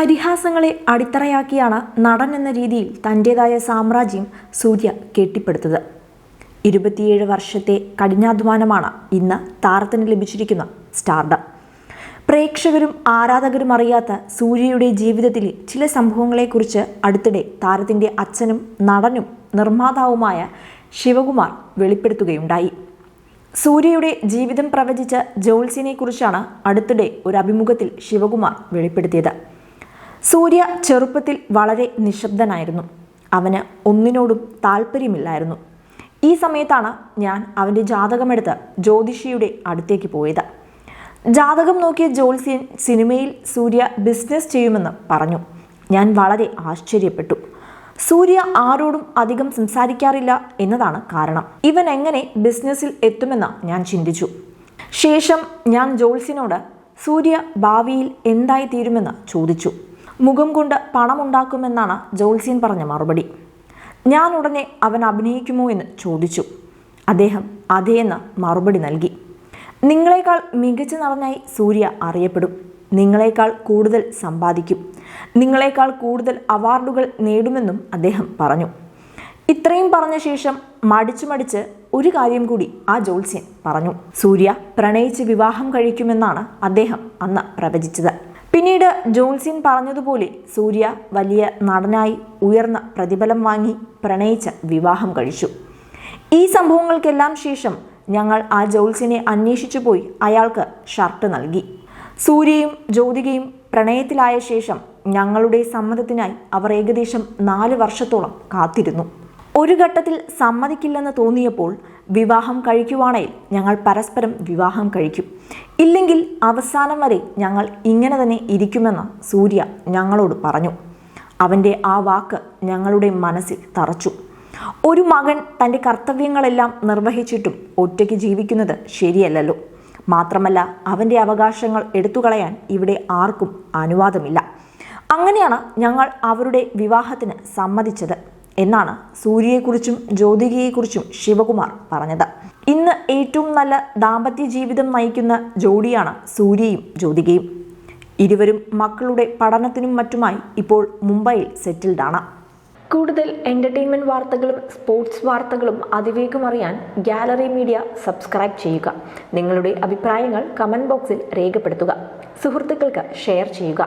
പരിഹാസങ്ങളെ അടിത്തറയാക്കിയാണ് നടൻ എന്ന രീതിയിൽ തൻ്റേതായ സാമ്രാജ്യം സൂര്യ കെട്ടിപ്പടുത്തത്. 27 വർഷത്തെ കഠിനാധ്വാനമാണ് ഇന്ന് താരത്തിന് ലഭിച്ചിരിക്കുന്ന സ്റ്റാർഡം. പ്രേക്ഷകരും ആരാധകരും അറിയാത്ത സൂര്യയുടെ ജീവിതത്തിലെ ചില സംഭവങ്ങളെക്കുറിച്ച് അടുത്തിടെ താരത്തിൻ്റെ അച്ഛനും നടനും നിർമ്മാതാവുമായ ശിവകുമാർ വെളിപ്പെടുത്തുകയുണ്ടായി. സൂര്യയുടെ ജീവിതം പ്രവചിച്ച ജ്യോത്സ്യനെക്കുറിച്ചാണ് അടുത്തിടെ ഒരു അഭിമുഖത്തിൽ ശിവകുമാർ വെളിപ്പെടുത്തിയത്. സൂര്യ ചെറുപ്പത്തിൽ വളരെ നിശബ്ദനായിരുന്നു. അവന് ഒന്നിനോടും താല്പര്യമില്ലായിരുന്നു. ഈ സമയത്താണ് ഞാൻ അവൻ്റെ ജാതകമെടുത്ത് ജ്യോതിഷിയുടെ അടുത്തേക്ക് പോയത്. ജാതകം നോക്കിയ ജ്യോത്സ്യൻ സിനിമയിൽ സൂര്യ ബിസിനസ് ചെയ്യുമെന്ന് പറഞ്ഞു. ഞാൻ വളരെ ആശ്ചര്യപ്പെട്ടു. സൂര്യ ആരോടും അധികം സംസാരിക്കാറില്ല എന്നതാണ് കാരണം. ഇവൻ എങ്ങനെ ബിസിനസ്സിൽ എത്തുമെന്ന് ഞാൻ ചിന്തിച്ചു. ശേഷം ഞാൻ ജ്യോത്സ്യനോട് സൂര്യ ഭാവിയിൽ എന്തായി തീരുമെന്ന് ചോദിച്ചു. മുഖം കൊണ്ട് പണമുണ്ടാക്കുമെന്നാണ് ജ്യോത്സ്യൻ പറഞ്ഞ മറുപടി. ഞാൻ ഉടനെ അവൻ അഭിനയിക്കുമോ എന്ന് ചോദിച്ചു. അദ്ദേഹം അതേയെന്ന് മറുപടി നൽകി. നിങ്ങളെക്കാൾ മികച്ച നടനായി സൂര്യ അറിയപ്പെടും. നിങ്ങളെക്കാൾ കൂടുതൽ സമ്പാദിക്കും. നിങ്ങളെക്കാൾ കൂടുതൽ അവാർഡുകൾ നേടുമെന്നും അദ്ദേഹം പറഞ്ഞു. ഇത്രയും പറഞ്ഞ ശേഷം മടിച്ച് ഒരു കാര്യം കൂടി ആ ജ്യോത്സ്യൻ പറഞ്ഞു. സൂര്യ പ്രണയിച്ച് വിവാഹം കഴിക്കുമെന്നാണ് അദ്ദേഹം അന്ന് പ്രവചിച്ചത്. പിന്നീട് ജ്യോത്സ്യൻ പറഞ്ഞതുപോലെ സൂര്യ വലിയ നടനായി ഉയർന്ന പ്രതിഫലം വാങ്ങി പ്രണയിച്ച് വിവാഹം കഴിച്ചു. ഈ സംഭവങ്ങൾക്കെല്ലാം ശേഷം ഞങ്ങൾ ആ ജ്യോത്സ്യനെ അന്വേഷിച്ചു പോയി അയാൾക്ക് ഷർട്ട് നൽകി. സൂര്യയും ജ്യോതികയും പ്രണയത്തിലായ ശേഷം ഞങ്ങളുടെ സമ്മതത്തിനായി അവർ ഏകദേശം 4 വർഷത്തോളം കാത്തിരുന്നു. ഒരു ഘട്ടത്തിൽ സമ്മതിക്കില്ലെന്ന് തോന്നിയപ്പോൾ വിവാഹം കഴിക്കുവാണെങ്കിൽ ഞങ്ങൾ പരസ്പരം വിവാഹം കഴിക്കും, ഇല്ലെങ്കിൽ അവസാനം വരെ ഞങ്ങൾ ഇങ്ങനെ തന്നെ ഇരിക്കുമെന്ന് സൂര്യ ഞങ്ങളോട് പറഞ്ഞു. അവൻ്റെ ആ വാക്ക് ഞങ്ങളുടെ മനസ്സിൽ തറച്ചു. ഒരു മകൻ തൻ്റെ കർത്തവ്യങ്ങളെല്ലാം നിർവഹിച്ചിട്ടും ഒറ്റയ്ക്ക് ജീവിക്കുന്നത് ശരിയല്ലല്ലോ. മാത്രമല്ല അവൻ്റെ അവകാശങ്ങൾ എടുത്തുകളയാൻ ഇവിടെ ആർക്കും അനുവാദമില്ല. അങ്ങനെയാണ് ഞങ്ങൾ അവരുടെ വിവാഹത്തിന് സമ്മതിച്ചത് എന്നാണ് സൂര്യയെക്കുറിച്ചും ജ്യോതികയെക്കുറിച്ചും ശിവകുമാർ പറഞ്ഞത്. ഇന്ന് ഏറ്റവും നല്ല ദാമ്പത്യ ജീവിതം നയിക്കുന്ന ജോഡിയാണ് സൂര്യയും ജ്യോതികയും. ഇരുവരും മക്കളുടെ പഠനത്തിനും മറ്റുമായി ഇപ്പോൾ മുംബൈയിൽ സെറ്റിൽഡ് ആണ്. കൂടുതൽ എൻ്റർടൈൻമെൻറ്റ് വാർത്തകളും സ്പോർട്സ് വാർത്തകളും അതിവേഗം അറിയാൻ ഗാലറി മീഡിയ സബ്സ്ക്രൈബ് ചെയ്യുക. നിങ്ങളുടെ അഭിപ്രായങ്ങൾ കമൻറ്റ് ബോക്സിൽ രേഖപ്പെടുത്തുക. സുഹൃത്തുക്കൾക്ക് ഷെയർ ചെയ്യുക.